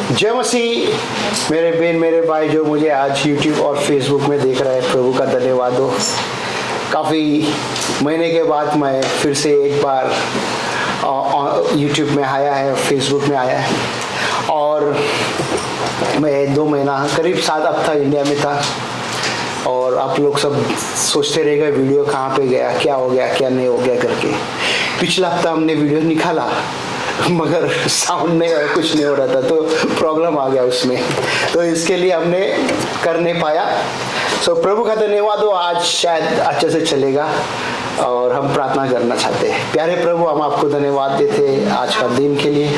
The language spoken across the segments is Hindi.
जय मसीह। मेरे बहन मेरे भाई जो मुझे आज YouTube और Facebook में देख रहे हैं, प्रभु का धन्यवाद हो। काफ़ी महीने के बाद मैं फिर से एक बार YouTube में आया है, Facebook में आया है। और मैं 2 महीना करीब 7 हफ्ता इंडिया में था। और आप लोग सब सोचते रह गए वीडियो कहाँ पे गया, क्या हो गया, क्या नहीं हो गया करके। पिछला हफ्ता हमने वीडियो निकाला मगर साउंड नहीं और कुछ नहीं हो रहा था, तो प्रॉब्लम आ गया उसमें, तो इसके लिए हमने कर नहीं पाया। प्रभु का धन्यवाद हो, आज शायद अच्छे से चलेगा और हम प्रार्थना करना चाहते हैं। प्यारे प्रभु, हम आपको धन्यवाद देते हैं आज का दिन के लिए,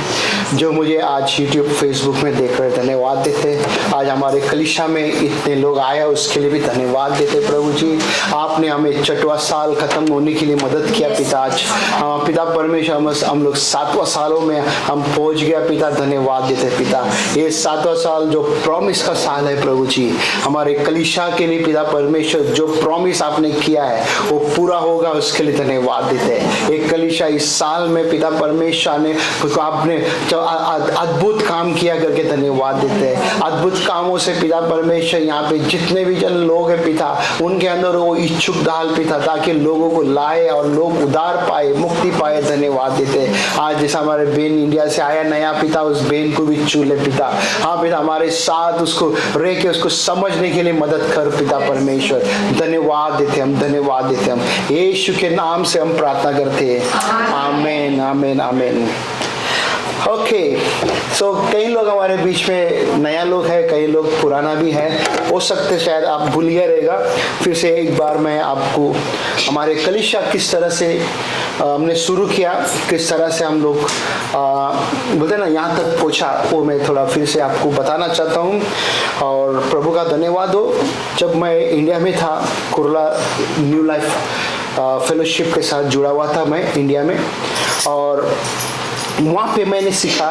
जो मुझे आज YouTube Facebook में देख रहे, धन्यवाद देते। आज हमारे कलीसिया में इतने लोग आए, उसके लिए भी धन्यवाद देते। प्रभु जी, आपने हमें 6वां साल खत्म होने के लिए मदद किया पिता। आज पिता परमेश्वर, हम लोग 7वां सालों में हम पहुंच गया पिता, धन्यवाद देते पिता। ये 7वां साल जो प्रॉमिस का साल है प्रभु जी, हमारे कलीसिया के लिए पिता परमेश्वर, जो प्रॉमिस आपने किया है वो पूरा होगा, उसके लिए धन्यवाद देते हैं। एक कलीसिया इस साल में पिता परमेश्वर ने आपने अद्भुत काम किया करके धन्यवाद देते हैं। अद्भुत कामों से पिता परमेश्वर यहाँ पे जितने भी जन लोग हैं पिता, उनके अंदर वो इच्छुक डाल पिता, ताकि लोगों को लाए और लोग उद्धार पाए, मुक्ति पाए, धन्यवाद देते हैं। आज जैसा हमारे बहन इंडिया से आया नया पिता, उस बहन को भी चूले पिता। हाँ पिता, हमारे साथ उसको रह के उसको समझने के लिए मदद कर पिता परमेश्वर, धन्यवाद देते हम, धन्यवाद देते हम। यीशु के नाम से हम प्रार्थना करते हैं, आमीन आमीन आमीन। ओके, कई लोग हमारे बीच में नया लोग है, कई लोग पुराना भी है, हो सकते शायद आप भूल गया रहेगा। फिर से एक बार मैं आपको हमारे कलीसिया किस तरह से हमने शुरू किया, किस तरह से हम लोग बोलते ना यहाँ तक पहुँचा, वो मैं थोड़ा फिर से आपको बताना चाहता हूँ। और प्रभु का धन्यवाद हो, जब मैं इंडिया में था, कुर्ला न्यू लाइफ फेलोशिप के साथ जुड़ा हुआ था मैं इंडिया में, और वहाँ पे मैंने सीखा,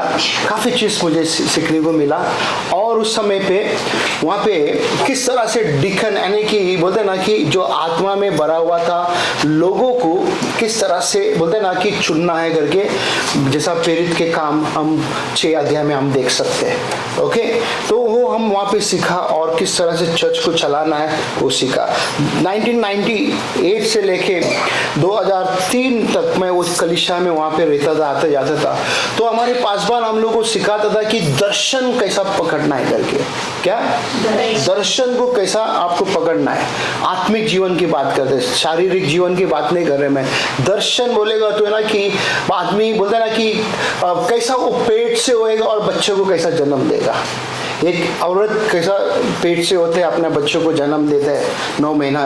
काफ़ी चीज़ मुझे सीखने को मिला। और उस समय पे वहाँ पे किस तरह से डिकन, यानी कि बोलते ना कि जो आत्मा में भरा हुआ था, लोगों को किस तरह से बोलते ना कि चुनना है करके, जैसा प्रेरित के काम हम 6 अध्याय में हम देख सकते हैं। ओके, तो वो हम वहाँ पे सीखा और किस तरह से चर्च को चलाना है वो सीखा। 1998 से लेके 2003 तक मैं उस कलीसिया में वहाँ पे रहता था, आते जाता था। तो हमारे पासवान हम लोग को सिखाता था कि दर्शन कैसा पकड़ना है करके। क्या दर्शन को कैसा आपको पकड़ना है। आत्मिक जीवन की बात करते हैं, शारीरिक जीवन की बात नहीं कर रहे मैं। दर्शन बोलेगा तो है ना कि आदमी बोलता है ना कि कैसा वो पेट से होएगा और बच्चे को कैसा जन्म देगा। एक औरत कैसा पेट से होते हैं, अपने बच्चों को जन्म देते हैं 9 महीना,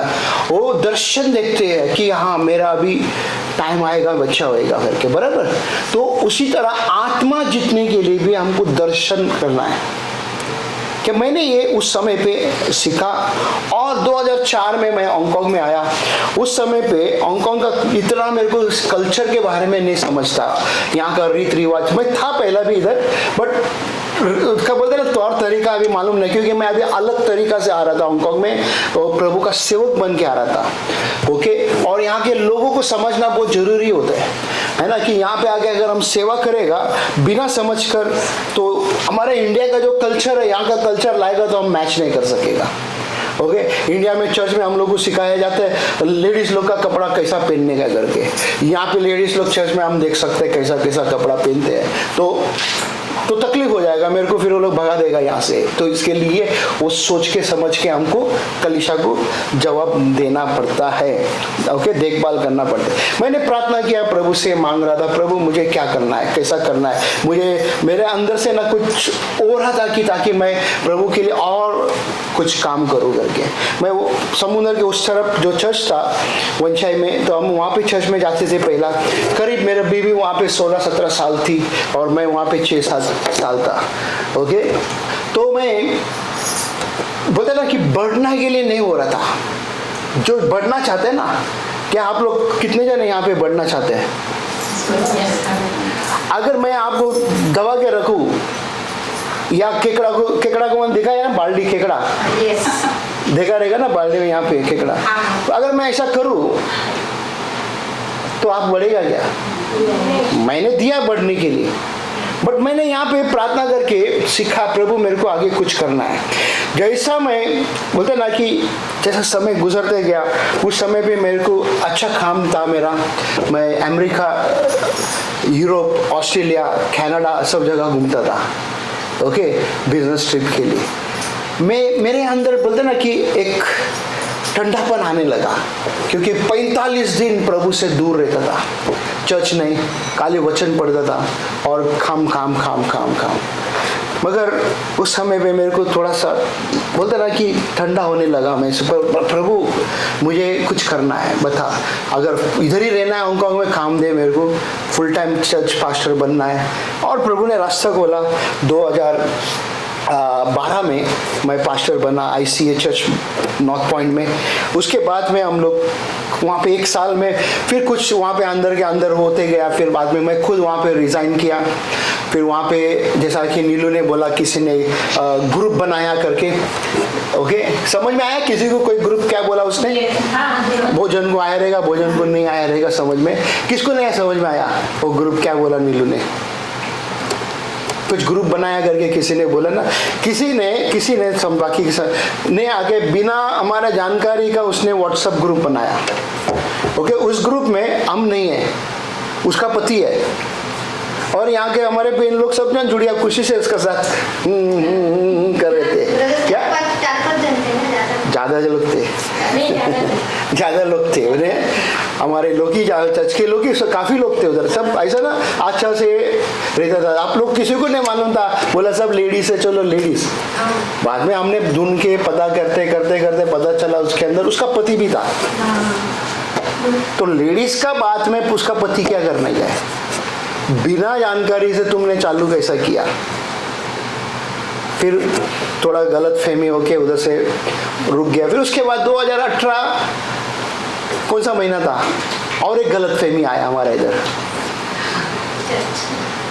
वो दर्शन देखते हैं कि हाँ मेरा अभी टाइम आएगा, बच्चा होएगा करके, बराबर। तो उसी तरह आत्मा जीतने के लिए भी हमको दर्शन करना है, कि मैंने ये उस समय पे सीखा। और 2004 में मैं हांगकांग में आया। उस समय पे हांगकांग का इतना मेरे को कल्चर के बारे में नहीं समझता, यहाँ का रीति रिवाज। मैं था पहला भी इधर, बट क्या बोलते ना तौर तरीका अभी मालूम नहीं, क्योंकि मैं अभी अलग तरीका से आ रहा था हांगकांग में, तो प्रभु का सेवक बन के आ रहा था। ओके, और यहाँ के लोगों को समझना बहुत जरूरी होता है ना, कि यहाँ पे आके अगर हम सेवा करेगा बिना समझकर, तो हमारे इंडिया का जो कल्चर है, यहाँ का कल्चर लाएगा तो हम मैच नहीं कर सकेगा। ओके, इंडिया में चर्च में हम लोग को सिखाया जाता है लेडीज लोग का कपड़ा कैसा पहनने का करके। यहाँ पे लेडीज लोग चर्च में हम देख सकते हैं कैसा कैसा कपड़ा पहनते हैं, तो तकलीफ हो जाएगा मेरे को, फिर वो लोग भगा देगा यहाँ से। तो इसके लिए वो सोच के समझ के हमको कलीसिया को जवाब देना पड़ता है। ओके, देखभाल करना पड़ता है। मैंने प्रार्थना किया, प्रभु से मांग रहा था, प्रभु मुझे क्या करना है, कैसा करना है। मुझे मेरे अंदर से ना कुछ हो रहा था कि ताकि मैं प्रभु के लिए और कुछ काम करूँ करके। मैं वो समुद्र के उस तरफ जो चर्च था वंशाई में, तो हम वहाँ पे चर्च में जाते थे पहला। करीब मेरा बीवी वहाँ पे 16-17 साल थी और मैं वहाँ पे 6-7 साल था। ओके, तो मैं बोलते ना कि बढ़ना के लिए नहीं हो रहा था। जो बढ़ना चाहते हैं ना, क्या आप लोग कितने जने यहाँ पे बढ़ना चाहते हैं? अगर मैं आपको दबा के रखूं, या केकड़ा को मैंने देखा है ना, बाल्टी केकड़ा, देखा रहेगा ना बाल्टी में यहाँ पे केकड़ा। तो अगर मैं ऐसा करूं तो आप बढ़ेगा क्या? मैंने दिया बढ़ने के लिए, बट मैंने यहाँ पे प्रार्थना करके सीखा, प्रभु मेरे को आगे कुछ करना है। जैसा मैं बोलते ना कि जैसा समय गुजरते गया, उस समय पे मेरे को अच्छा काम था मेरा। मैं अमेरिका, यूरोप, ऑस्ट्रेलिया, कनाडा सब जगह घूमता था, ओके, बिजनेस ट्रिप के लिए। मेरे अंदर बोलते ना कि एक ठंडापन आने लगा, क्योंकि 45 दिन प्रभु से दूर रहता था, चर्च नहीं, खाली वचन पढ़ता था और काम काम काम काम काम। मगर उस समय पे मेरे को थोड़ा सा बोलते ना कि ठंडा होने लगा। मैं प्रभु मुझे कुछ करना है, बता, अगर इधर ही रहना है हांगकांग में, काम दे मेरे को, फुल टाइम चर्च पास्टर बनना है। और प्रभु ने रास्ता खोला। 2012 में मैं पास्टर बना ICA चर्च नॉर्थ पॉइंट में। उसके बाद में हम लोग वहाँ पे 1 साल में फिर कुछ वहाँ पे अंदर के अंदर होते गया। फिर बाद में मैं खुद वहाँ पे रिज़ाइन किया। फिर वहाँ पे जैसा कि नीलू ने बोला, किसी ने ग्रुप बनाया करके, ओके, समझ में आया किसी को कोई ग्रुप क्या बोला उसने? भोजन को आया रहेगा, भोजन को नहीं आया रहेगा समझ में। किसको नहीं समझ में आया वो ग्रुप क्या बोला नीलू ने? कुछ ग्रुप बनाया करके किसी ने बोला ना, किसी ने बाकी ने आगे बिना हमारे जानकारी का उसने व्हाट्सएप ग्रुप बनाया, ओके। उस ग्रुप में हम नहीं है, उसका पति है, और यहाँ के हमारे बहन लोग सब जन जुड़िया खुशी से इसका साथ कर रहे थे। क्या ज्यादा लोग थे उन्हें, हमारे लोग ही, चर्च के लोग ही काफी लोग थे उधर, सब ऐसा ना अच्छा से रहता था। आप लोग किसी को नहीं मालूम था, बोला सब लेडीज है, चलो लेडीज। बाद में हमने ढूंढ के पता करते करते करते पता चला उसके अंदर उसका पति भी था। तो लेडीज का बात में उसका पति क्या करने जाए, बिना जानकारी से तुमने चालू कैसा किया? फिर थोड़ा गलत फहमी होके उधर से रुक गया। फिर उसके बाद 2018 कौन सा महीना था, और एक गलत फहमी आया हमारे इधर,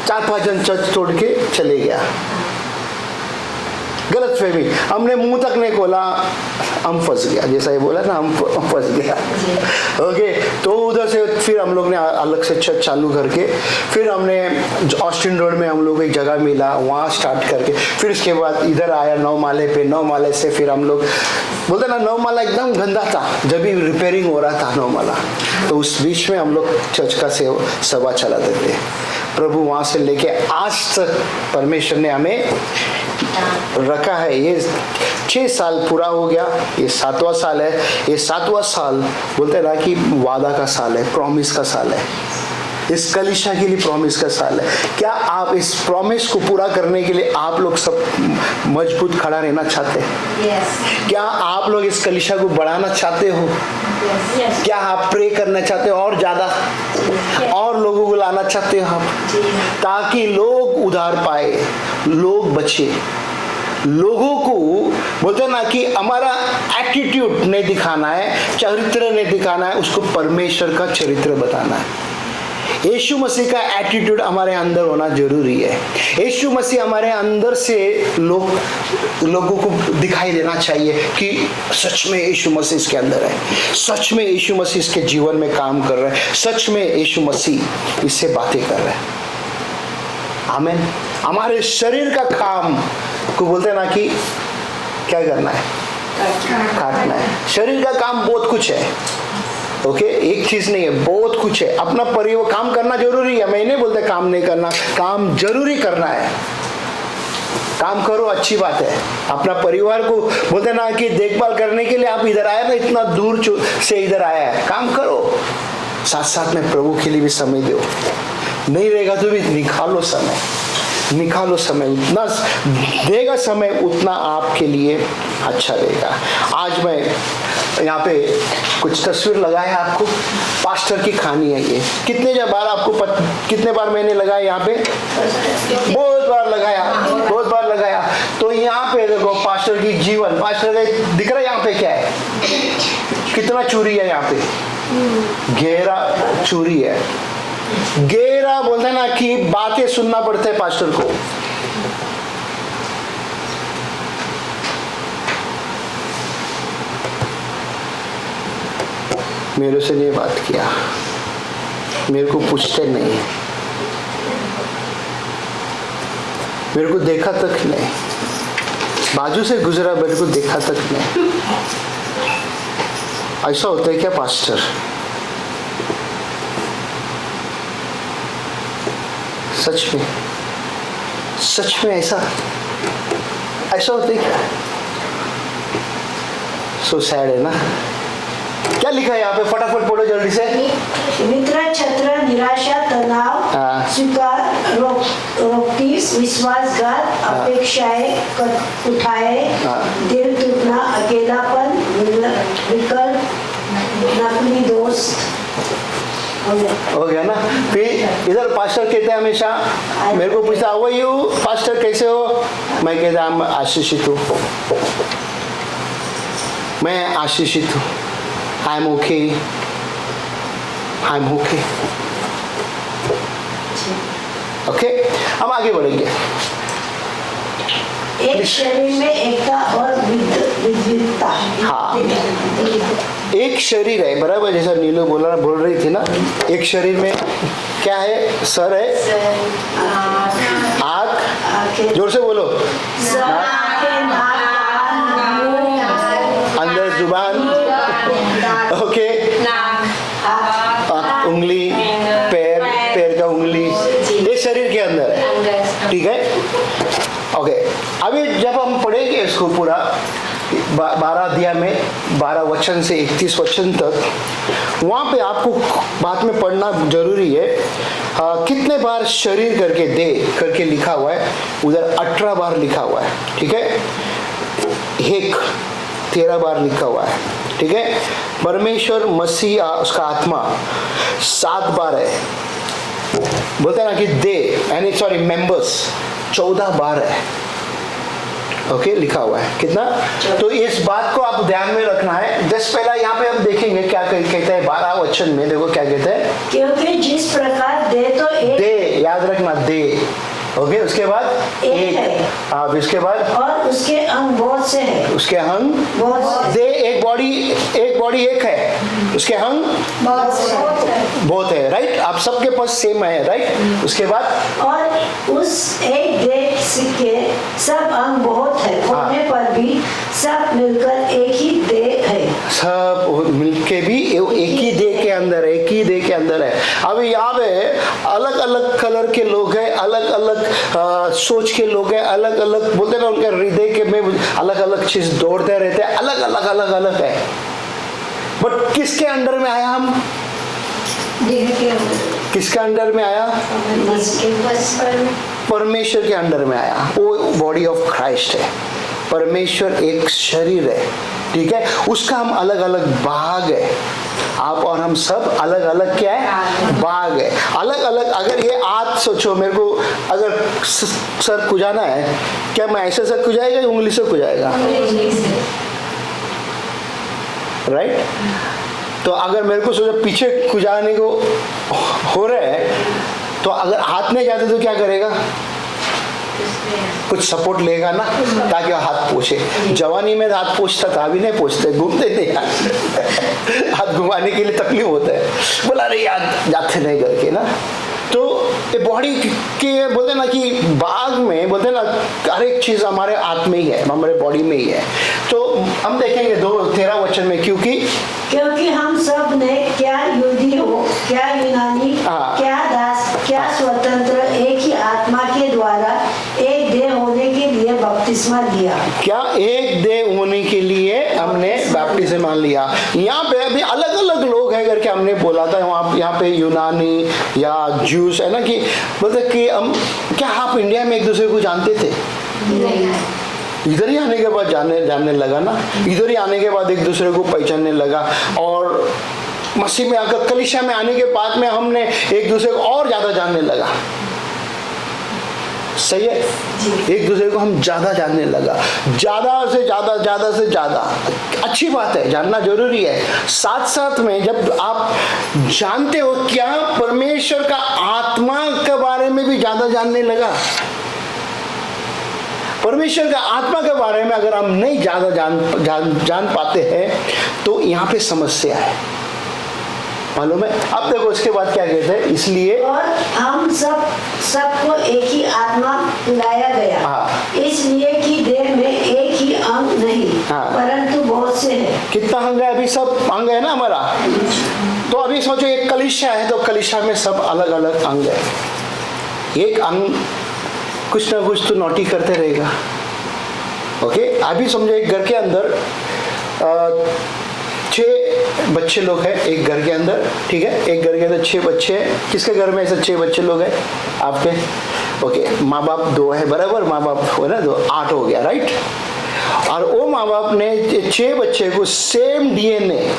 4-5 जन चर्च तोड़ के चले गया। गलत फहमी, हमने मुंह तक नहीं खोला, हम फंस गया, जैसा ये बोला ना, हम फंस गया, ओके। तो उधर से फिर हम लोग ने अलग से चर्च चालू करके, फिर हमने ऑस्टिन रोड में हम लोग को एक जगह मिला, वहाँ स्टार्ट करके फिर उसके बाद इधर आया 9 माले पे। 9 माले से फिर हम लोग बोलते ना, 9 माला एकदम गंदा था जब भी रिपेयरिंग हो रहा था 9 माला, तो उस बीच में हम लोग चर्च का सभा चलाते थे। प्रभु वहाँ से लेके आज तक परमेश्वर ने हमें रखा है। ये 6 साल पूरा हो गया, ये 7वां साल है। ये 7वां साल बोलते हैं ना कि वादा का साल है, प्रॉमिस का साल है। इस कलीसिया के लिए प्रॉमिस का साल है। क्या आप इस प्रॉमिस को पूरा करने के लिए आप लोग सब मजबूत खड़ा रहना चाहते हैं? yes. क्या आप लोग इस कलीसिया को बढ़ाना चाहते हो? yes. क्या आप प्रे करना चाहते हो और ज्यादा और लोगों को लाना चाहते हो आप, ताकि लोग उधार पाए, लोग बचे? लोगों को बोलते ना कि हमारा एटीट्यूड नहीं दिखाना है, चरित्र नहीं दिखाना है, उसको परमेश्वर का चरित्र बताना है। यीशु मसीह का एटीट्यूड हमारे अंदर होना जरूरी है। यीशु मसीह हमारे अंदर से लोगों को दिखाई देना चाहिए कि सच में यीशु मसीह इसके अंदर है, सच में यीशु मसीह इसके जीवन में काम कर रहा है, सच में यीशु मसीह इससे बातें कर रहा है। आमीन। हमारे शरीर का काम को बोलते हैं ना कि क्या करना है, काटना है। शरीर का काम बहुत कुछ है, ओके, एक चीज नहीं है, बहुत कुछ है। अपना परिवार काम करना जरूरी है, मैं नहीं बोलता काम नहीं करना, काम जरूरी करना है। काम करो, अच्छी बात है। अपना परिवार को बोलते ना कि देखभाल करने के लिए आप इधर आए ना, इतना दूर से इधर आया है, काम करो, साथ साथ में प्रभु के लिए भी समय दो। नहीं रहेगा तो भी निकालो समय, निकालो समय, उतना देगा समय उतना आपके लिए अच्छा रहेगा। आज मैं यहाँ पे कुछ तस्वीर लगाया आपको, पास्टर की कहानी है ये। कितने बार आपको कितने बार मैंने लगाया यहाँ पे? बहुत बार लगाया, बहुत बार लगाया। तो यहाँ पे देखो पास्टर की जीवन, पास्टर का दिख रहा है यहाँ पे क्या है, कितना चूरी है यहाँ पे, गहरा चूरी है। गहरा बोलते हैं ना कि बातें सुनना पड़ता है पास्टर को। मेरे से नहीं बात किया, मेरे को पूछते नहीं, मेरे को देखा तक नहीं, बाजू से गुजरा, मेरे को देखा तक नहीं। ऐसा होता है क्या पास्टर? सच में, सच में ऐसा होता है क्या? सो सैड है ना। क्या लिखा है यहाँ पे, फटाफट पढ़ो जल्दी से। मित्र, छत्र, निराशा, तनाव, स्वीकार, रोकटीस, विश्वासघात, अपेक्षाएं उठाए, दिल टूटना, अकेलापन, विकल्प, नकली दोस्त। हो गया ना। फिर इधर पास्टर कहते हैं हमेशा, मेरे को पूछता हाउ आर यू पास्टर, कैसे हो? मैं कहता हूँ आशीषित हूँ, मैं आशीषित हूँ, I am okay, I am okay. Okay, हम आगे बढ़ेंगे। एक शरीर में एकता और विविधता। हाँ, एक शरीर है, बराबर, जैसा नीलू बोल रही थी ना। एक शरीर में क्या है? सर है, आँख, जोर से बोलो, अंदर जुबान, ओके, उंगली, पैर का उंगली, ये शरीर के अंदर है, ठीक है। ओके, अभी जब हम पढ़ेंगे इसको पूरा 12 अध्याय में 12 वचन से 31 वचन तक, वहाँ पे आपको बाद में पढ़ना जरूरी है। कितने बार शरीर करके, देह करके लिखा हुआ है, उधर 18 बार लिखा हुआ है, ठीक है। एक 13 बार लिखा हुआ है, ठीक है। परमेश्वर मसीह उसका आत्मा 7 बार है, बोलते हैं ना कि देह यानी सॉरी मेंबर्स 14 बार है, ओके, लिखा हुआ है कितना। तो इस बात को आप ध्यान में रखना है। जस्ट पहला यहाँ पे हम देखेंगे क्या कहते हैं 12 वचन में, देखो क्या कहते हैं। क्योंकि जिस प्रकार दे तो एक, दे याद रखना, दे, ओके, उसके बाद एक, हाँ, उसके बाद और उसके अंग बहुत से हैं, उसके अंग बहुत, दे एक बॉडी एक है, उसके अंग बहुत है, राइट। आप सबके पास सेम है, राइट। उसके बाद और उस एक देह के सब अंग बहुत है, होने पर भी सब मिलकर एक ही देह है। सब मिलके भी एक ही देह के अंदर है, एक ही देह के अंदर है। अभी यहाँ पे अलग अलग कलर के लोग हैं, अलग अलग सोच के लोग हैं, अलग अलग बोलते ना, उनके हृदय के में अलग अलग चीज दौड़ते रहते हैं, अलग अलग अलग अलग है। बट किसके अंडर में आया हम? किसके अंडर में आया? परमेश्वर के अंडर में आया। वो बॉडी ऑफ क्राइस्ट है। परमेश्वर एक शरीर है, ठीक है, उसका हम अलग अलग भाग है। आप और हम सब अलग अलग क्या है? भाग है, अलग अलग। अगर ये आज सोचो, मेरे को अगर सर खुजाना है, क्या मैं ऐसे सर खुजाएगा या उंगली से खुजाएगा? राइट। तो अगर मेरे को सोचो पीछे खुजाने को हो रहा है, तो अगर हाथ नहीं जाते तो क्या करेगा? कुछ सपोर्ट लेगा ना, ताकि हाथ पोछे। जवानी में हाथ पोछता था, अभी नहीं पोछते, घूमते थे हाथ घुमाने के लिए तकलीफ होता है, बोला अरे यार जाते नहीं करके ना। तो ये बॉडी के बोलते ना कि बाग में बोलते ना, हर एक चीज हमारे आत्मा ही है, हमारे बॉडी में ही है। तो हम देखेंगे 2:13 वचन में, क्योंकि हम सब ने क्या यहूदी हो, क्या यूनानी, क्या दास, क्या स्वतंत्र, एक ही आत्मा के द्वारा एक देह होने के लिए बपतिस्मा लिया। क्या एक देह होने के लिए हमने बपतिस्मा लिया। यहाँ पे अभी अलग अलग लोग हैं करके हमने बोला था, वहाँ यहाँ पे यूनानी या जूस है ना, कि बोलते कि हम क्या आप इंडिया में एक दूसरे को जानते थे? इधर ही आने के बाद जानने लगा ना, इधर ही आने के बाद एक दूसरे को पहचानने लगा। और मसीह में आकर कलीसिया में आने के बाद में हमने एक दूसरे को और ज्यादा जानने लगा। सही है, एक दूसरे को हम ज्यादा जानने लगा, ज्यादा से ज्यादा। अच्छी बात है, जानना जरूरी है। साथ साथ में जब आप जानते हो, क्या परमेश्वर का आत्मा के बारे में भी ज्यादा जानने लगा। परमेश्वर का आत्मा के बारे में अगर हम नहीं ज्यादा जान पाते हैं, तो यहाँ पे समस्या है। मालूम है? अब देखो उसके बाद क्या कहते हैं, इसलिए और हम सबको एक ही आत्मा पिलाया गया, इसलिए कि देह में एक ही अंग नहीं परंतु बहुत से है। कितना अंग है? अभी सब अंग है ना हमारा। तो अभी सोचो एक कलीसिया है, तो कलीसिया में सब अलग अलग अंग है। एक अंग कुछ ना कुछ तो नोटी करते रहेगा। ओके, अभी समझो एक घर के अंदर 6 बच्चे लोग हैं एक घर के अंदर, ठीक है? एक घर के अंदर 6 बच्चे हैं। किसके घर में ऐसे 6 बच्चे लोग हैं? आपके। ओके, माँ बाप 2 है, बराबर? माँ बाप हो ना 2, 8 हो गया, राइट? और वो माँ बाप ने 6 बच्चे को सेम डीएनए,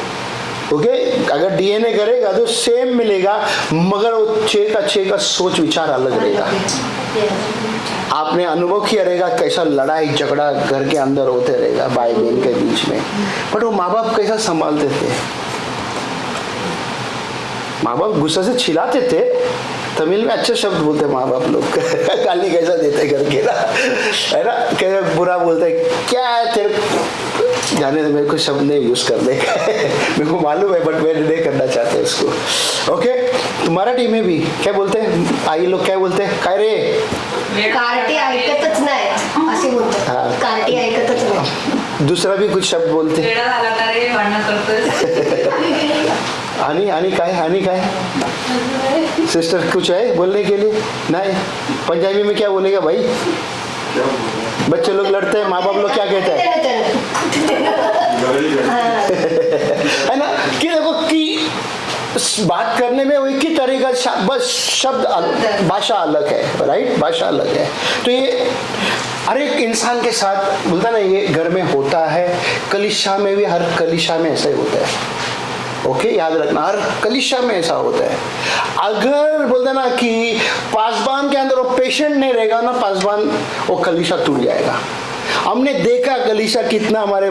ओके, अगर डीएनए करेगा तो सेम मिलेगा, मगर वो 6 का सोच विचार अलग रहेगा। आपने अनुभव किया रहेगा कैसा लड़ाई झगड़ा घर के अंदर होते रहेगा भाई बहन के बीच में, बट वो माँ बाप कैसा संभालते थे? माँ बाप गुस्सा से चिल्लाते थे, तमिल में अच्छे शब्द बोलते माँ बाप लोग गाली कैसा देते घर के ना, है ना? कैसे बुरा बोलते, क्या है तेरे, जाने मेरे को शब्द नहीं यूज करने का मेरे को मालूम है, बट मैं नहीं करना चाहते उसको। ओके, तुम्हारा टीम में भी क्या बोलते हैं? आई लोग क्या बोलते हैं? काय रे, कार्टी ऐकतच नाही असे बोलतात, कार्टी ऐकतच नाही। दूसरा भी कुछ शब्द बोलते हैं। आणि काय सिस्टर कुछ है बोलने के लिए? नहीं, पंजाबी में क्या बोलेगा भाई? बच्चे लोग लड़ते हैं, माँ बाप लोग क्या कहते हैं? है ना? कि देखो कि बात करने में एक ही तरह का बस शब्द भाषा अलग है, राइट? भाषा अलग है। तो ये हर एक इंसान के साथ बोलता ना, ये घर में होता है, कलीसिया में भी, हर कलीसिया में ऐसा ही होता है। ओके, याद रखना, हर कलीसिया में ऐसा होता है। अगर बोलते ना कि पासबान के अंदर वो पेशेंट नहीं रहेगा ना, पासबान वो कलीसिया टूट जाएगा। हमने देखा कलीसिया कितना, हमारे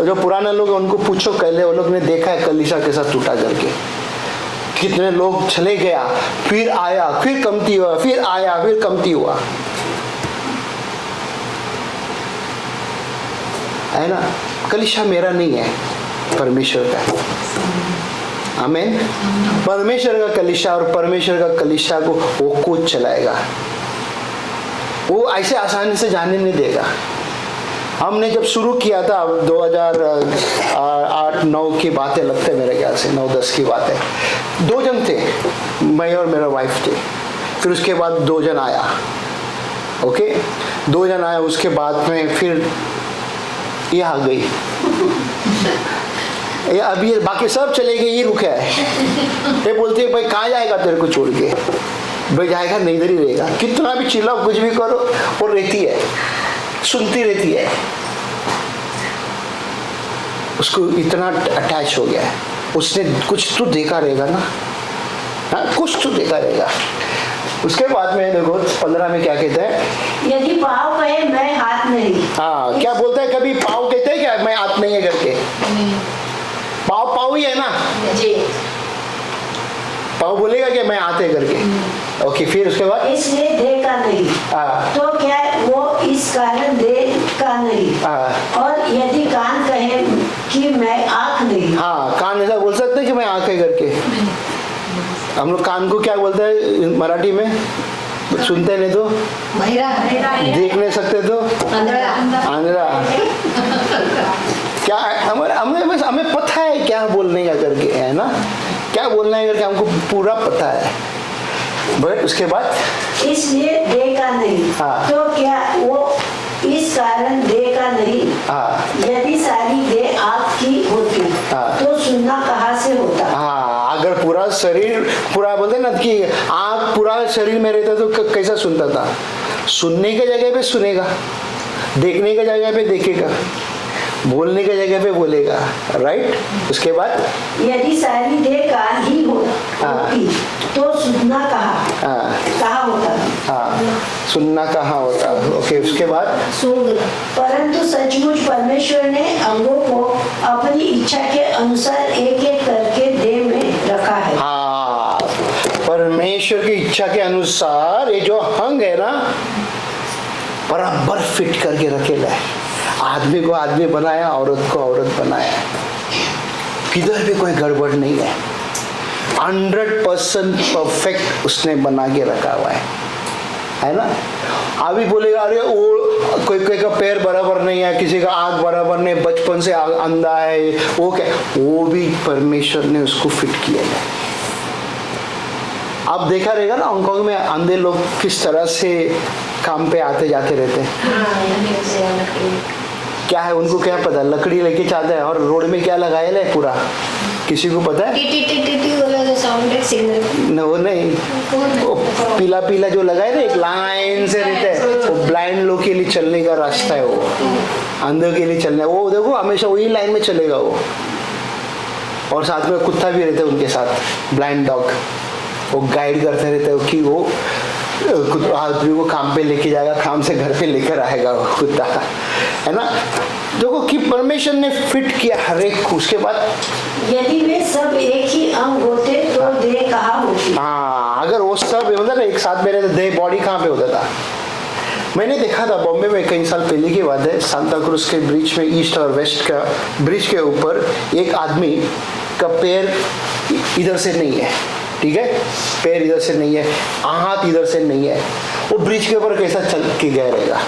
जो पुराने लोग उनको पूछो पहले, वो लोग ने देखा है कलीसिया कैसा टूटा करके। कितने लोग चले गया, फिर आया, फिर कमती हुआ, फिर आया, फिर कमती हुआ, है ना? कलीसिया मेरा नहीं है, परमेश्वर का है। आमीन। परमेश्वर का कलीसिया, और परमेश्वर का कलीसिया को वो कुछ चलाएगा, वो ऐसे आसानी से जाने नहीं देगा। हमने जब शुरू किया था 2008-9 की बातें लगते मेरे ख्याल से, 9-10 की बातें, 2 जन थे, मैं और मेरा वाइफ थे। फिर उसके बाद 2 जन आया, ओके, 2 जन आया, उसके बाद में फिर ये आ गई, ये अभी बाकी सब चले गए, ये रुका है। ये बोलती है भाई कहाँ जाएगा तेरे को छोड़ के? भाई जाएगा नहीं, इधर ही रहेगा। कितना भी चिल्लाओ, कुछ भी करो, वो रहती है, सुनती रहती है। उसको इतना अटैच हो गया है, उसने कुछ तो देखा रहेगा ना, हाँ, कुछ तो देखा रहेगा। उसके बाद में देखो 15 में क्या कहता है? यदि पाँव कहे मैं हाथ नहीं। हाँ, क्या बोलता है? कभी पाँव कहते हैं क्या मैं हाथ नहीं है करके? पाँव ही है ना जी, पाँव बोलेगा कि मैं हाथ है करके। ओके, फिर उसके बाद इसलिए देह का नहीं, तो क्या वो इस कारण देह का नहीं। और यदि कान कहे कि मैं आँख नहीं। हाँ, कान ऐसा बोल सकते हैं कि मैं आँख है करके। हम लोग कान को क्या बोलते हैं मराठी में? सुनते नहीं तो देख नहीं सकते तो आंधळा। क्या हमें पता है क्या बोलने का करके, है ना? क्या बोलना है करके हमको पूरा पता है। बट उसके बाद इसलिए देह का नहीं, तो क्या वो इस कारण देह का नहीं। यदि सारी देह आँख की होती तो सुनना कहाँ से होता? अगर पूरा शरीर, पूरा बोलते ना कि आँख पूरा शरीर में रहता तो कैसा सुनता था? सुनने की जगह पे सुनेगा, देखने की जगह पे देखेगा, बोलने की जगह पे बोलेगा, राइट? उसके बाद यदि सारी देह कान ही होती तो सुनना कहाँ होता? सुनना कहाँ होता? ओके, उसके बाद परंतु सचमुच परमेश्वर ने अंगों को अपनी इच्छा के अनुसार एक एक करके देह में रखा है। हाँ, परमेश्वर की इच्छा के अनुसार ये जो अंग है ना, बराबर फिट करके रखेला है। आदमी को आदमी बनाया, औरत को औरत बनाया, किधर भी कोई गड़बड़ नहीं है। 100% परफेक्ट उसने बना के रखा हुआ है ना। अभी बोलेगा अरे वो कोई का पैर बराबर नहीं है, किसी का आँख बराबर नहीं, बचपन से अंधा है, वो क्या, वो भी परमेश्वर ने उसको फिट किया है। आप देखा रहेगा ना हांगकांग में अंधे लोग किस तरह से काम पे आते जाते रहते हैं। क्या है उनको क्या पता, लकड़ी लेके जाते हैं और रोड में क्या लगाया है पूरा, किसी को पता है? वो नहीं, वो पीला पीला जो लगाए ना, एक लाइन से रहता है, वो ब्लाइंड लोग के लिए चलने का रास्ता है, वो अंधों के लिए चलने, वो देखो हमेशा वही लाइन में चलेगा वो। और साथ में कुत्ता भी रहता है उनके साथ, ब्लाइंड डॉग, वो गाइड करते रहते हैं कि वो आदमी को काम पे लेके जाएगा, काम से घर पे लेकर आएगा वो कुत्ता, है ना। देखो कि परमेश्वर ने फिट किया हर एक को। उसके बाद यदि वे सब एक ही अंग होते तो देह कहाँ होती? हाँ, अगर वो सब मतलब एक साथ में रहते, देह बॉडी कहाँ पे होता था? मैंने देखा था बॉम्बे में कई साल पहले की बात है, सांता क्रूज के ब्रिज में, ईस्ट और वेस्ट का ब्रिज के ऊपर एक आदमी का पैर इधर से नहीं है, ठीक है, पैर इधर से नहीं है, हाथ इधर से नहीं है, वो ब्रिज के ऊपर कैसा चल के गया रहेगा?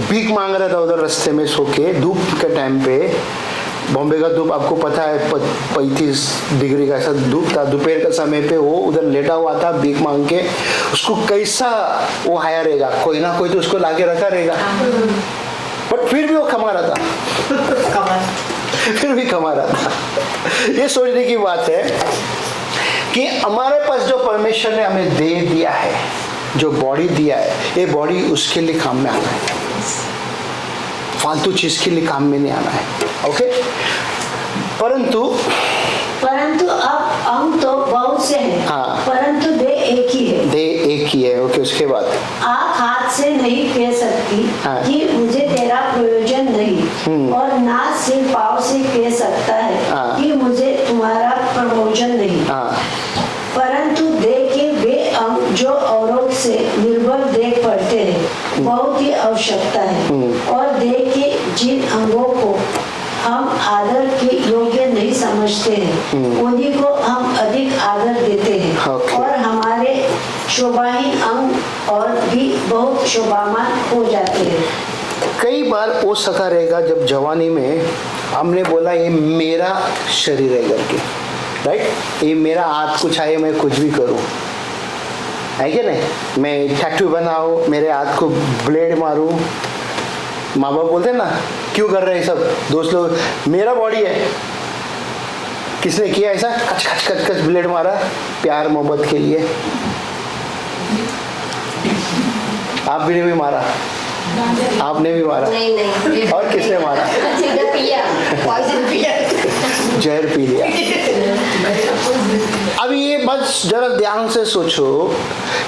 भीख मांग रहा था उधर रास्ते में सो के, धूप के टाइम पे, बॉम्बे का धूप आपको पता है 35 डिग्री का ऐसा धूप था, दोपहर का समय पे वो उधर लेटा हुआ था भीख मांग के। उसको कैसा वो आया रहेगा, कोई ना कोई तो उसको लाके रखा रहेगा, बट फिर भी वो कमा रहा था फिर भी कमा रहा था। ये सोचने की बात है कि हमारे पास जो परमेश्वर ने हमें दे दिया है, जो बॉडी दिया है, ये बॉडी उसके लिए काम में आना है, फालतू चीज के लिए काम में नहीं आना है। ओके, परंतु अब अंग तो बहुत से हैं, हाँ, परंतु देह एक ही है। देह एक ही है। ओके, उसके बाद आँख हाथ से नहीं कह सकती, हाँ, कि मुझे तेरा प्रयोजन नहीं, और नाक सिर पाँव से कह सकता है, हाँ, कि मुझे तुम्हारा प्रयोजन नहीं, हाँ, परंतु देह के वे अंग जो औरों से निर्बल देख पड़ते हैं बहुत ही आवश्यकता है, और देह के जिन अंगों को हम आदर के योग्य नहीं समझते हैं उन्हीं को हम अधिक आदर देते हैं, okay, और हमारे शोभाहीन अंग और भी बहुत शोभामान हो जाते हैं। कई बार हो सका रहेगा जब जवानी में हमने बोला ये मेरा शरीर है करके, राइट, ये मेरा हाथ कुछ आए मैं कुछ भी करूं, है क्या नहीं, मैं टैटू बनाऊं, मेरे हाथ को ब्लेड मारूं। माँ बाप बोलते हैं ना क्यों कर रहे हैं सब दोस्त लोग, मेरा बॉडी है, किसने किया ऐसा, कच कच कच कच ब्लेड मारा प्यार मोहब्बत के लिए। आपने भी मारा, आपने भी मारा, नहीं। और किसने मारा? जहर पी लिया। अब ये बस जरा ध्यान से सोचो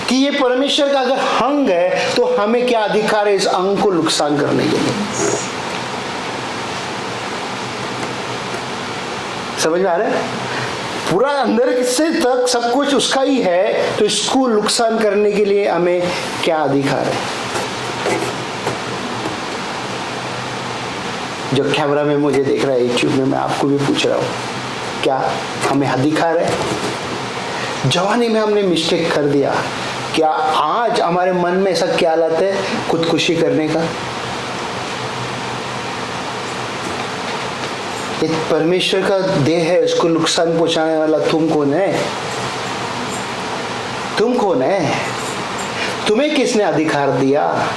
कि ये परमेश्वर का अगर अंग है तो हमें क्या अधिकार है इस अंग को नुकसान करने के लिए? समझ में आ रहा है? पूरा अंदर से तक सब कुछ उसका ही है, तो इसको नुकसान करने के लिए हमें क्या अधिकार है? जो कैमरा में मुझे देख रहा है यूट्यूब में, मैं आपको भी पूछ रहा हूँ, क्या हमें अधिकार है? जवानी में हमने मिस्टेक कर दिया, क्या आज हमारे मन में ऐसा ख्याल आता है खुदकुशी करने का? एक परमेश्वर का देह है, उसको नुकसान पहुंचाने वाला तुम कौन है? तुम कौन है? तुम्हें किसने अधिकार दिया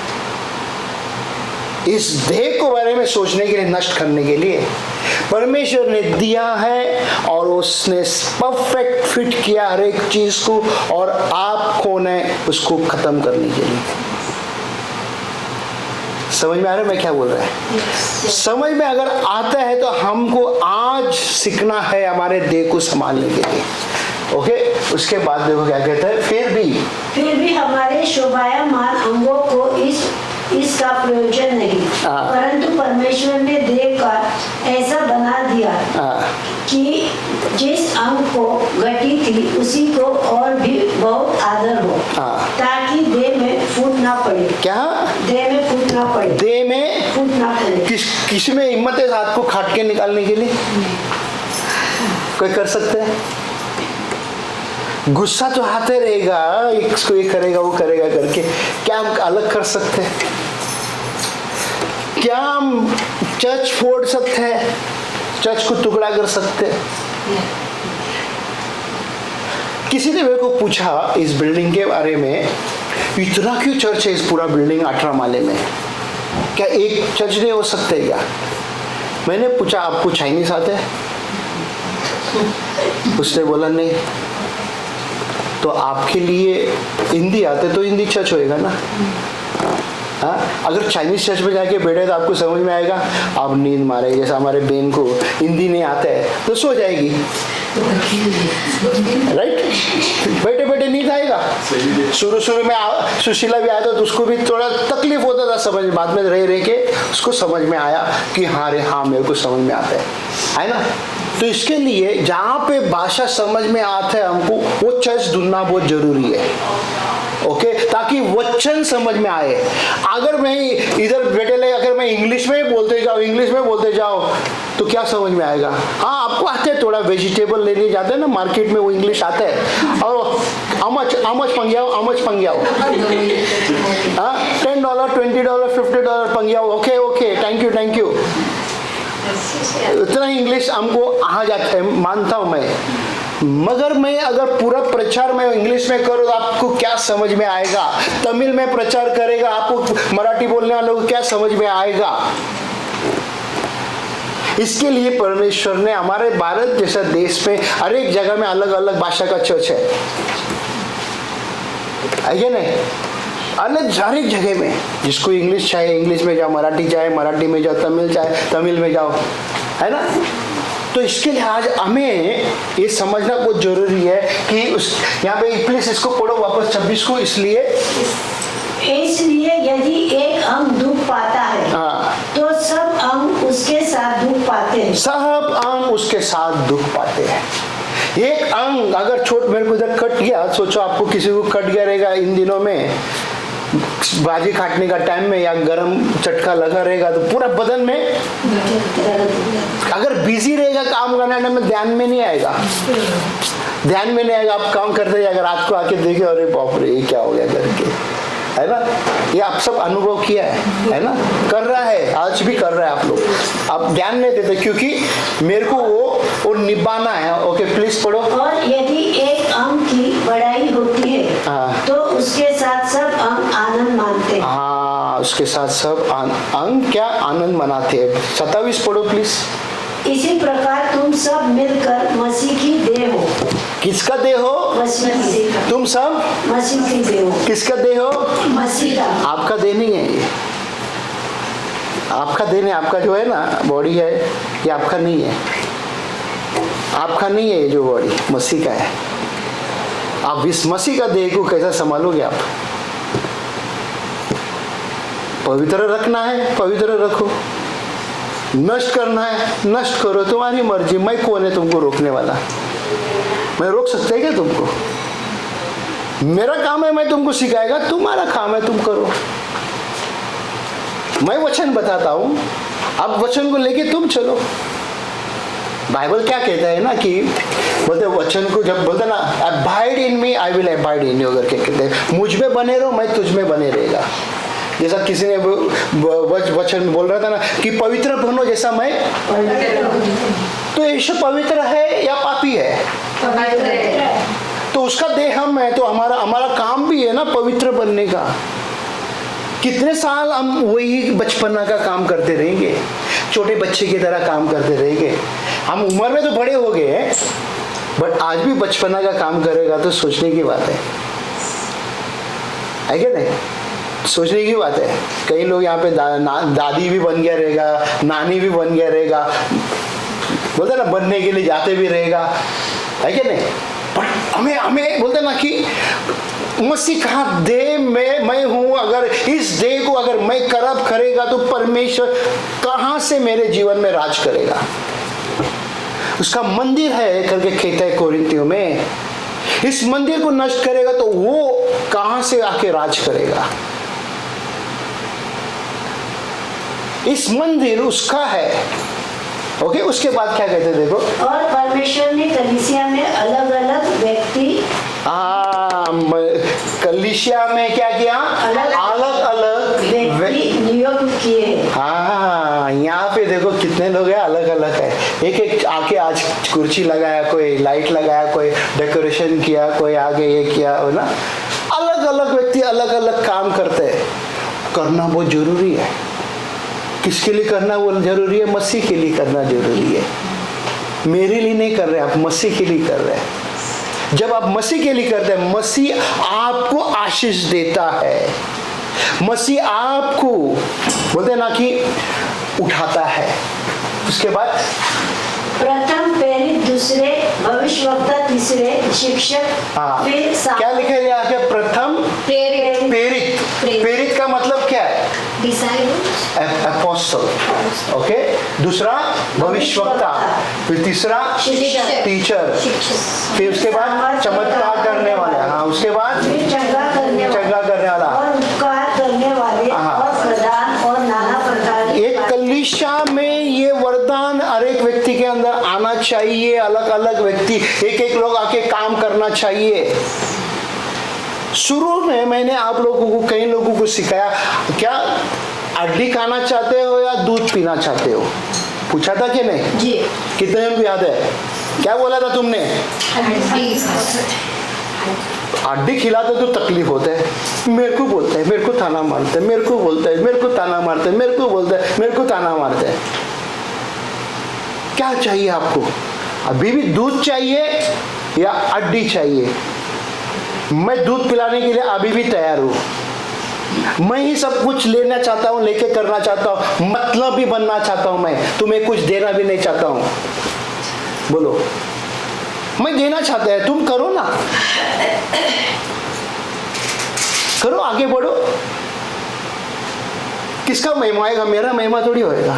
इस देह को बारे में सोचने के लिए, नष्ट करने के लिए? परमेश्वर ने दिया है और उसने परफेक्ट फिट किया हर एक चीज को, और आप कौन है उसको खत्म करने के लिए? समझ में आ रहा है मैं क्या बोल रहा है? समझ में अगर आता है तो हमको आज सीखना है हमारे देह को संभालने के लिए। ओके, उसके बाद देखो क्या कहता है, फिर भी हमारे शोभायमान अंगों को इसका प्रयोजन नहीं, परंतु परमेश्वर ने देह का ऐसा बना दिया कि जिस अंग को घटी थी उसी को और भी बहुत आदर हो, ताकि देह में फूट ना पड़े। क्या? देह में फूट ना पड़े। देह में फूट ना पड़े। किसी में हिम्मत है हाथ को काट के निकालने के लिए? कोई कर सकते हैं? गुस्सा तो आते रहेगा, इसको ये करेगा वो करेगा करके, क्या हम अलग कर सकते हैं? क्या हम चर्च फोड़ सकते हैं? चर्च को टुकड़ा कर सकते हैं? किसी ने मेरे को पूछा इस बिल्डिंग के बारे में, इतना क्यों चर्च है इस पूरा बिल्डिंग 18 माले में, क्या एक चर्च नहीं हो सकते क्या? मैंने पूछा आपको चाइनीज आते हैं? उसने बोला नहीं। तो आपके लिए हिंदी आते तो हिंदी चर्च होएगा ना? हाँ, अगर चाइनीज चर्च में जाके बैठे तो आपको समझ में आएगा? आप नींद मारे, जैसे हमारे बहन को हिंदी नहीं आता है तो सो जाएगी, राइट? बैठे बैठे नींद आएगा। शुरू में सुशीला भी आया तो उसको भी थोड़ा तकलीफ होता था समझ, बाद में रह के उसको समझ में आया कि हाँ रे हाँ मेरे को समझ में आता है ना? तो इसके लिए जहाँ पे भाषा समझ में आता है हमको, वो चर्च ढूंढना बहुत जरूरी है। ओके, ताकि वचन समझ में आए। अगर मैं इधर बैठे ले, अगर मैं इंग्लिश में बोलते जाओ तो क्या समझ में आएगा? हाँ, आपको आते हैं, थोड़ा वेजिटेबल लेने जाते हैं ना मार्केट में, वो इंग्लिश आता है, और अमच पंग्याओ हाँ, $10 $20 $50 पंग्याओ, ओके थैंक यू। इतना इंग्लिश हमको आ जाता है, मानता हूं मैं, मगर मैं अगर पूरा प्रचार मैं इंग्लिश में करूँ तो आपको क्या समझ में आएगा? तमिल में प्रचार करेगा, आपको मराठी बोलने वालों को क्या समझ में आएगा? इसके लिए परमेश्वर ने हमारे भारत जैसा देश में हर एक जगह में अलग अलग भाषा का चर्च है नहीं? अलग हर एक जगह में, जिसको इंग्लिश चाहे इंग्लिश में जाओ, मराठी चाहे मराठी में जाओ, तमिल चाहे तमिल में जाओ, है ना? तो इसके लिए आज हमें ये समझना बहुत जरूरी है कि यहाँ पे प्लीज इसको पढ़ो वापस 26 को। इसलिए यदि एक अंग दुख पाता है तो सब अंग उसके साथ दुख पाते हैं। सब अंग उसके साथ दुख पाते हैं। एक अंग अगर मेरे को इधर कट गया, सोचो आपको किसी को कट गया रहेगा इन दिनों में, बाजी काटने का टाइम में, या गरम चटका लगा रहेगा तो पूरा बदन में, अगर बिजी रहेगा काम करने में, ध्यान में नहीं आएगा। आप काम करते अगर रात को आके देखे, अरे बाप रे ये क्या हो गया करके, है ना? ये आप सब अनुभव किया है ना? कर रहा है, आज भी कर रहा है आप लोग, आप ध्यान नहीं देते क्योंकि मेरे को वो निभाना है। ओके प्लीज पढ़ो। और यदि एक अंग की बड़ाई होती है तो उसके साथ सब अंग आनंद मानते हैं। हाँ, उसके साथ सब अंग क्या आनंद मनाते हैं। 27 पढ़ो प्लीज। इसी प्रकार तुम सब मिलकर मसीह की देह हो। किसका देह हो? मसीह का। तुम सब मसीह की देह हो। किसका देह हो? मसीह का। आपका देह नहीं है ये, आपका देह नहीं, आपका जो है ना बॉडी है, ये आपका नहीं है, आपका नहीं है ये जो बॉडी, मसीह का है। आप इस मसीह का देह को कैसा संभालोगे? आप पवित्र रखना है, पवित्र रखो। नष्ट करना है, नष्ट करो, तुम्हारी मर्जी। मैं कौन है तुमको रोकने वाला? मैं रोक सकता है क्या तुमको? मेरा काम है मैं तुमको सिखाएगा, तुम्हारा काम है तुम करो। मैं वचन बताता हूं, अब वचन को लेके तुम चलो। बाइबल क्या कहता है ना कि बोलते वचन को जब बोलते ना abide in me I will abide in you करके कहते हैं, मुझ में बने रहो मैं तुझ में बने रहेगा। जैसा किसी ने वचन बोल रहा था ना कि पवित्र बनो जैसा मैं, तो यीशु पवित्र है या पापी है? पवित्र है। तो उसका देह हम है, तो हमारा काम भी है ना पवित्र बनने का। कितने साल हम वही बचपना का काम करते रहेंगे, छोटे बच्चे की तरह काम करते रहेंगे। हम उम्र में तो बड़े हो गए हैं, बट आज भी बचपना का काम करेगा तो सोचने की बात है क्या नहीं? सोचने की बात है। कई लोग यहाँ पे दादी भी बन गया रहेगा, नानी भी बन गया रहेगा, बोलते ना बनने के लिए जाते भी रहेगा, है क्या नहीं? बट हमें बोलते ना कि मसीह कहा देह में मैं हूं, अगर इस देह को अगर मैं करप करेगा तो परमेश्वर कहां से मेरे जीवन में राज करेगा? उसका मंदिर है करके कहता है कोरिन्थियों में, इस मंदिर को नष्ट करेगा तो वो कहां से आके राज करेगा? इस मंदिर उसका है। ओके, उसके बाद क्या कहते हैं देखो। और परमेश्वर ने कलीसिया में अलग अलग व्यक्ति कलीसिया में क्या किया? अलग अलग व्यक्ति नियुक्त किए। हाँ, यहाँ पे देखो कितने लोग हैं, अलग अलग है। एक एक आके आज कुर्सी लगाया, कोई लाइट लगाया, कोई डेकोरेशन किया, कोई आगे ये किया, हो ना। अलग अलग व्यक्ति अलग अलग काम करते हैं। करना बहुत जरूरी है। किसके लिए करना वो जरूरी है? मसीह के लिए करना जरूरी है। मेरे लिए नहीं कर रहे आप, मसीह के लिए कर रहे हैं। जब आप मसीह के लिए करते हैं, मसीह आपको आशीष देता है। मसीह आपको बोलते हैं ना कि उठाता है। उसके बाद प्रथम प्रेरित, दूसरे भविष्यवक्ता, तीसरे शिक्षक, फिर क्या लिखा है यहाँ के? प्रथम प्रेरित। प्रेरित का मतलब क्या है? एपोस्टल। ओके। दूसरा भविष्यवक्ता, फिर तीसरा टीचर, फिर उसके बाद चमत्कार करने वाला। हाँ, उसके बाद चंगा करने वाला और उपकार करने वाले और प्रदान और नाना प्रकार। एक कलीसिया में ये वरदान हर एक व्यक्ति के अंदर आना चाहिए। अलग अलग व्यक्ति, एक एक लोग आके काम करना चाहिए। शुरू में मैंने आप लोगों को, कई लोगों को सिखाया, क्या हड्डी खाना चाहते हो या दूध पीना चाहते हो? पूछा था कि नहीं जी? कितने को याद है? क्या बोला था तुमने? हड्डी खिलाते तो तकलीफ होता है। मेरे को बोलता है, मेरे को ताना मारता है, मेरे को बोलता है, मेरे को ताना मारता है, मेरे को बोलता है, मेरे को ताना मारता है। क्या चाहिए आपको? अभी भी दूध चाहिए या हड्डी चाहिए? मैं दूध पिलाने के लिए अभी भी तैयार हूं। मैं ही सब कुछ लेना चाहता हूं, लेके करना चाहता हूं, मतलब भी बनना चाहता हूं। मैं तुम्हें कुछ देना भी नहीं चाहता हूं। बोलो, मैं देना चाहता है, तुम करो ना, करो, आगे बढ़ो। किसका महिमा आएगा? मेरा महिमा थोड़ी होएगा।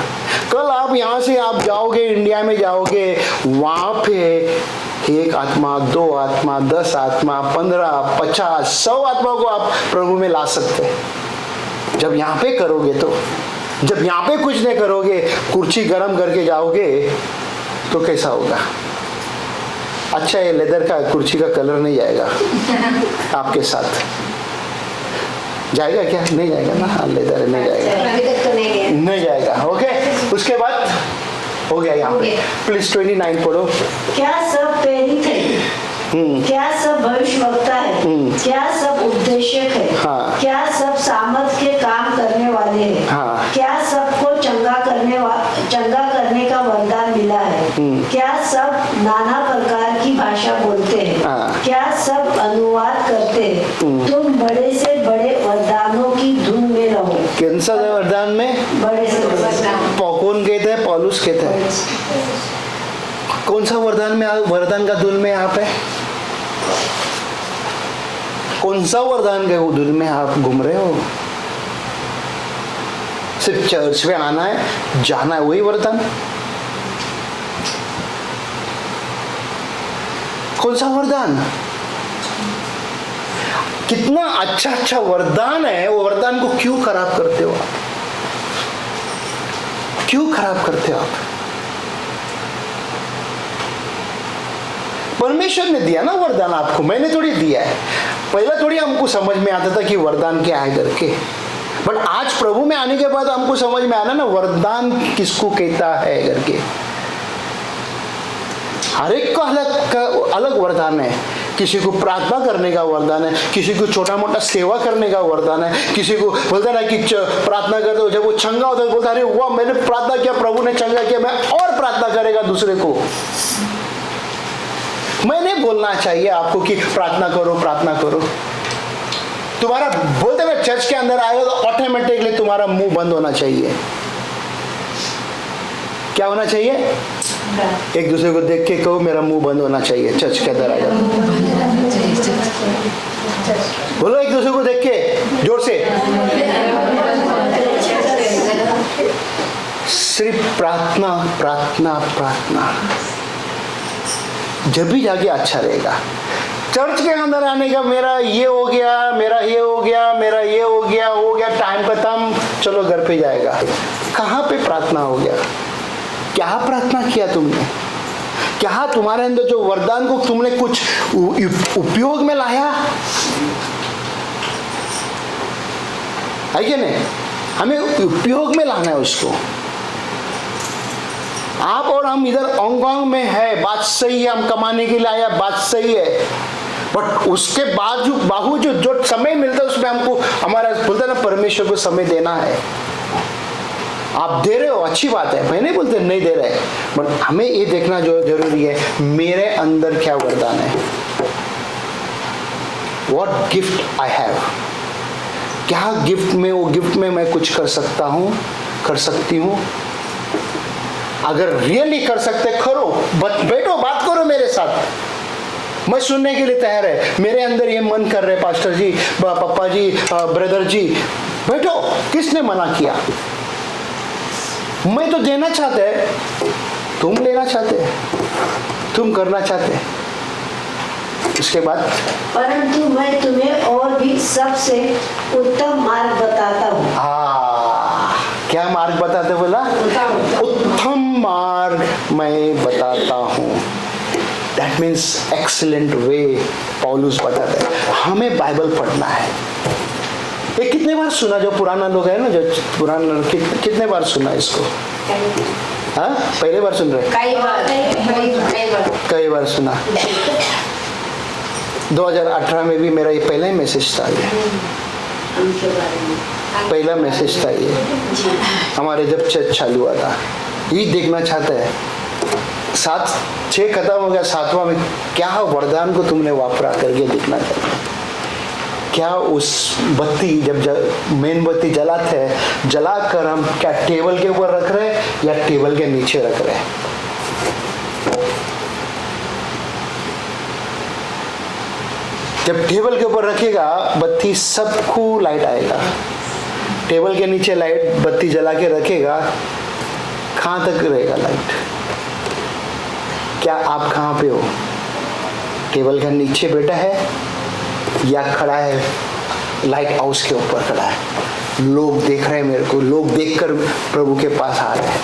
कल आप यहाँ से आप जाओगे, इंडिया में जाओगे, वहां पे 1 आत्मा, 2 आत्मा, 10 आत्मा, 15, 50, 100 आत्मा को आप प्रभु में ला सकते हैं। जब यहाँ पे करोगे तो, जब यहाँ पे कुछ नहीं करोगे, कुर्सी गर्म करके जाओगे तो कैसा होगा? अच्छा, ये लेदर का कुर्सी का कलर नहीं जाएगा आपके साथ? जाएगा क्या? नहीं जाएगा ना। हाँ, लेदर नहीं जाएगा, अभी तक तो नहीं जाएगा। ओके, उसके बाद हो गया। यहाँ पे प्लीज 29 पढ़ो। क्या सब प्रेरित है? क्या सब भविष्यवक्ता है? क्या सब उपदेशक है? हाँ। क्या सब सामर्थ के काम करने वाले हैं? हाँ। क्या सबको चंगा करने का वरदान मिला है? क्या सब नाना प्रकार की भाषा बोलते हैं? हाँ। क्या सब अनुवाद करते हैं? तुम बड़े से बड़े वरदानों की धुन में रहो। कौन सा वरदान में? बड़े से बड़े। कौन कहते हैं? पौलुस कहते हैं। कौन सा वरदान में, वरदान का धुन में आप है? कौन सा वरदान के धुन में आप घूम रहे हो? सिर्फ चर्च में आना है, जाना है, वही वरदान? कौन सा वरदान? कितना अच्छा अच्छा वरदान है, वो वरदान को क्यों खराब करते हो आप? क्यों खराब करते हो आप? परमेश्वर ने दिया ना वरदान आपको, मैंने थोड़ी दिया है। पहले थोड़ी हमको समझ में आता था कि वरदान क्या है करके, बट आज प्रभु में आने के बाद हमको समझ में आना ना वरदान किसको कहता है करके। हर एक का अलग वरदान है। किसी को प्रार्थना करने का वरदान है, किसी को छोटा मोटा सेवा करने का वरदान है, किसी को बोलता है कि प्रार्थना करते हो, जब वो चंगा होता है बोलता है अरे वाह मैंने प्रार्थना किया, प्रभु ने चंगा किया, मैं और प्रार्थना करेगा दूसरे को। मैंने बोलना चाहिए आपको कि प्रार्थना करो, प्रार्थना करो। तुम्हारा बोलते हुए चर्च के अंदर आएगा तो ऑटोमेटिकली तुम्हारा मुंह बंद होना चाहिए। क्या होना चाहिए? एक दूसरे को देख के कहो मेरा मुंह बंद होना चाहिए। चर्च के अंदर आएगा बोलो एक दूसरे को देख के जोर से, सिर्फ प्रार्थना प्रार्थना प्रार्थना, जब भी जाके अच्छा रहेगा। चर्च के अंदर आने का मेरा ये हो गया, मेरा ये हो गया, मेरा ये हो गया, टाइम खत्म, चलो घर पे जाएगा। कहाँ पे प्रार्थना हो गया? क्या प्रार्थना किया तुमने? क्या तुम्हारे अंदर जो वरदान को तुमने कुछ उपयोग में लाया है कि नहीं? हमें उपयोग में लाना है उसको। आप और हम इधर औंग में है, बात सही है, हम कमाने के लिए आया, बात सही है, बट उसके बावजूद जो समय मिलता है उसमें हमको हमारा बोलते ना परमेश्वर को समय देना है। आप दे रहे हो, अच्छी बात है, मैं नहीं बोलते नहीं दे रहे, बट हमें ये देखना जो जरूरी है मेरे अंदर क्या वरदान है, व्हाट गिफ्ट आई हैव, क्या गिफ्ट में, वो गिफ्ट में मैं कुछ कर सकता हूँ, कर सकती हूँ। अगर रियली कर सकते करो, बैठो बात करो मेरे साथ, मैं सुनने के लिए तैयार है। मेरे अंदर ये मन कर रहे पास्टर जी, पापा जी, ब्रदर जी, बैठो, किसने मना किया? मैं तो देना चाहते हैं, तुम लेना चाहते, तुम करना चाहते। उसके बाद परंतु मैं तुम्हें और भी सबसे उत्तम मार्ग बताता हूँ। क्या मार्ग बताते बोला? उत्तम मार्ग मैं बताता हूँ। दैट मीन्स एक्सीलेंट वे पौलुस बताता है। हमें बाइबल पढ़ना है। ये कितने बार सुना, जो पुराना लोग है ना, जो पुराना कितने बार सुना इसको? हाँ, पहले बार सुन रहे? कई बार सुना। 2018 में भी मेरा ये पहला ही मैसेज था, ये पहला मैसेज था ये, हमारे जब चर्च चालू हुआ था। ये देखना चाहता है 7-6 खत्म हो गया, 7वां में क्या वरदान को तुमने वापरा करके देखना चाहता है। क्या उस बत्ती जब मेन बत्ती जलाते हैं, जलाकर हम क्या टेबल के ऊपर रख रहे हैं या टेबल के नीचे रख रहे हैं? जब टेबल के ऊपर रखेगा बत्ती, सबको लाइट आएगा। टेबल के नीचे लाइट बत्ती जला के रखेगा, कहाँ तक रहेगा लाइट? क्या आप कहाँ पे हो? टेबल के नीचे बैठा है या खड़ा है लाइट हाउस के ऊपर खड़ा है? लोग देख रहे हैं मेरे को, लोग देखकर प्रभु के पास आ रहे हैं।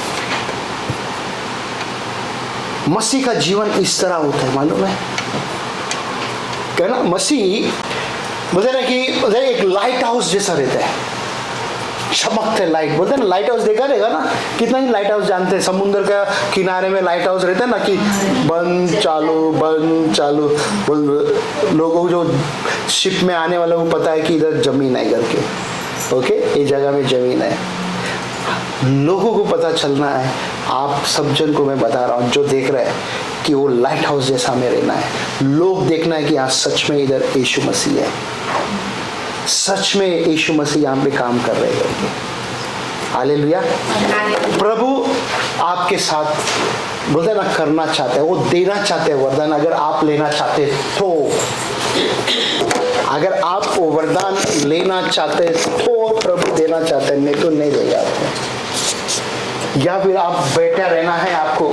मसीह का जीवन इस तरह होता है, मालूम है क्या ना? मसीह बोलते ना कि एक लाइट हाउस जैसा रहता है, चमकते लाइट, बोलते हैं ना लाइट हाउस देखा रहेगा ना, कितना ही लाइट हाउस जानते हैं। समुद्र का किनारे में लाइट हाउस रहता है ना कि बंद चालू, लोगों जो शिप में आने वालों को पता है कि इधर जमीन है करके, ओके, ये जगह में जमीन है। लोगों को पता चलना है, आप सब जन को मैं बता रहा हूँ जो देख रहे हैं कि वो लाइट हाउस जैसा में रहना है। लोग देखना है कि आज सच में इधर यीशु मसीह है, सच में यीशु मसीह यहाँ पे काम कर रहे हैं। हालेलुया। प्रभु आपके साथ बोलते ना करना चाहते हैं, वो देना चाहते हैं वरदान। अगर आप लेना चाहते तो, अगर आप वो वरदान लेना चाहते तो प्रभु देना चाहते हैं, नहीं तो नहीं देगा आपको। या फिर आप बैठे रहना है आपको,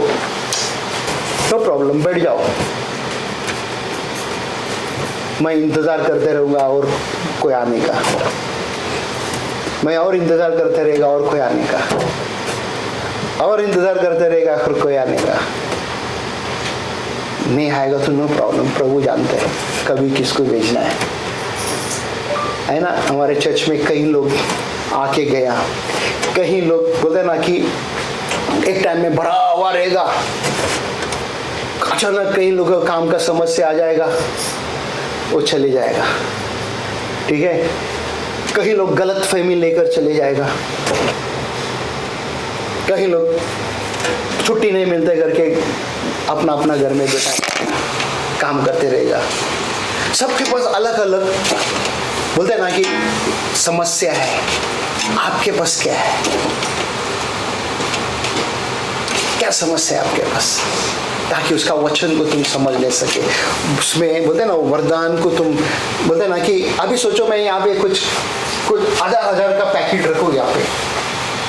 नो प्रॉब्लम, बैठ जाओ, मैं इंतजार करते रहूंगा और कोई आने का, मैं और इंतजार करते रहेगा और कोई आने का, और इंतजार करते रहेगा फिर कोई आने का। नहीं आएगा तो नो प्रॉब्लम, प्रभु जानते हैं कभी किसको भेजना है ना। हमारे चर्च में कई लोग आके गया, कई लोग बोलते ना कि एक टाइम में बड़ा हुआ रहेगा, अचानक कई लोगों का काम का समस्या आ जाएगा, वो चले जाएगा, ठीक है। कई लोग गलत फहमी लेकर चले जाएगा, कई लोग छुट्टी नहीं मिलते करके अपना अपना घर में बैठा काम करते रहेगा। सबके पास अलग अलग बोलते हैं ना कि समस्या है, आपके पास क्या है? क्या समस्या है आपके पास, ताकि उसका वचन को तुम समझ ले सके। उसमें बोलते ना वरदान को तुम बोलते ना कि अभी सोचो मैं यहाँ पे कुछ 1000 का पैकेट रखोगे यहाँ पे,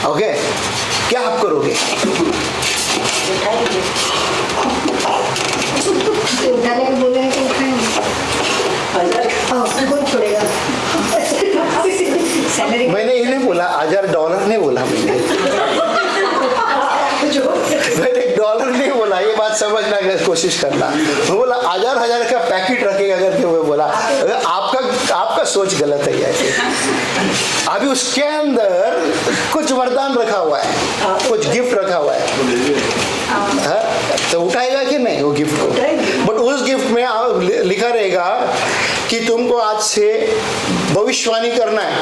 ओके, क्या आप करोगे? मैंने ये नहीं बोला, $1000 नहीं बोला मैंने $1 नहीं बोला, ये बात बात समझना की कोशिश करना। वो बोला 1000 का पैकेट रखेगा करके वो बोला आपका सोच गलत है यार। अभी उसके अंदर कुछ वरदान रखा हुआ है, कुछ गिफ्ट रखा हुआ है, तो उठाएगा कि नहीं वो गिफ्ट को? बट उस गिफ्ट में लिखा रहेगा कि तुमको आज से भविष्यवाणी करना है,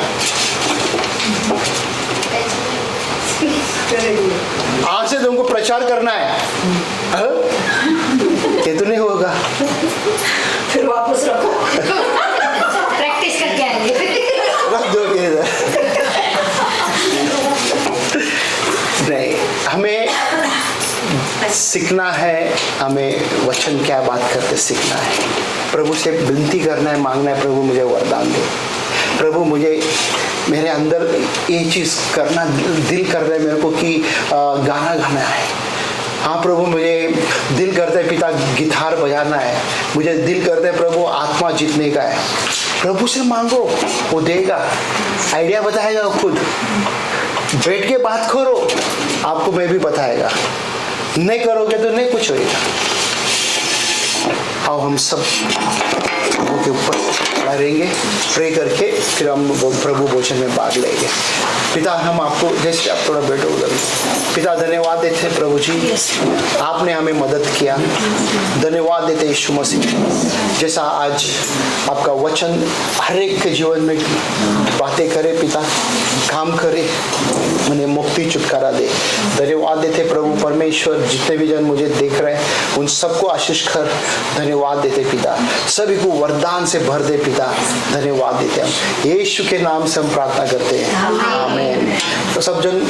आज से तुमको प्रचार करना है। ये तो नहीं होगा। फिर वापस रखो। प्रैक्टिस करके आएंगे। रख दो इधर। नहीं, हमें सीखना है, हमें वचन क्या बात करके सीखना है। प्रभु से विनती करना है, मांगना है, प्रभु मुझे वरदान दो, प्रभु मुझे मेरे अंदर ये चीज़ करना दिल कर रहा है मेरे को कि गाना गाना है। हाँ प्रभु मुझे दिल करता है पिता गिटार बजाना है, मुझे दिल करता है प्रभु आत्मा जीतने का है। प्रभु से मांगो, वो देगा, आइडिया बताएगा वो खुद। बैठ के बात करो, आपको मैं भी बताएगा। नहीं करोगे तो नहीं कुछ होगा। आओ हम सब प्रभु के ऊपर रहेंगे, प्रे करके फिर हम प्रभु भोजन में भाग लेंगे। पिता हम आपको, जैसे आप थोड़ा बैठो उधर। पिता धन्यवाद देते प्रभु जी, आपने हमें मदद किया। धन्यवाद देते यीशु मसीह, जैसा आज आपका वचन हर एक के जीवन में बातें करे पिता, काम करे, उन्हें मुक्ति छुटकारा दे। धन्यवाद देते प्रभु परमेश्वर, जितने भी जन मुझे देख रहे हैं उन सबको आशीष कर। धन्यवाद देते पिता, सभी को वरदान से भर दे पिता। धन्यवाद देते हम यीशु के नाम से हम प्रार्थना करते हैं, आमीन। तो सब जन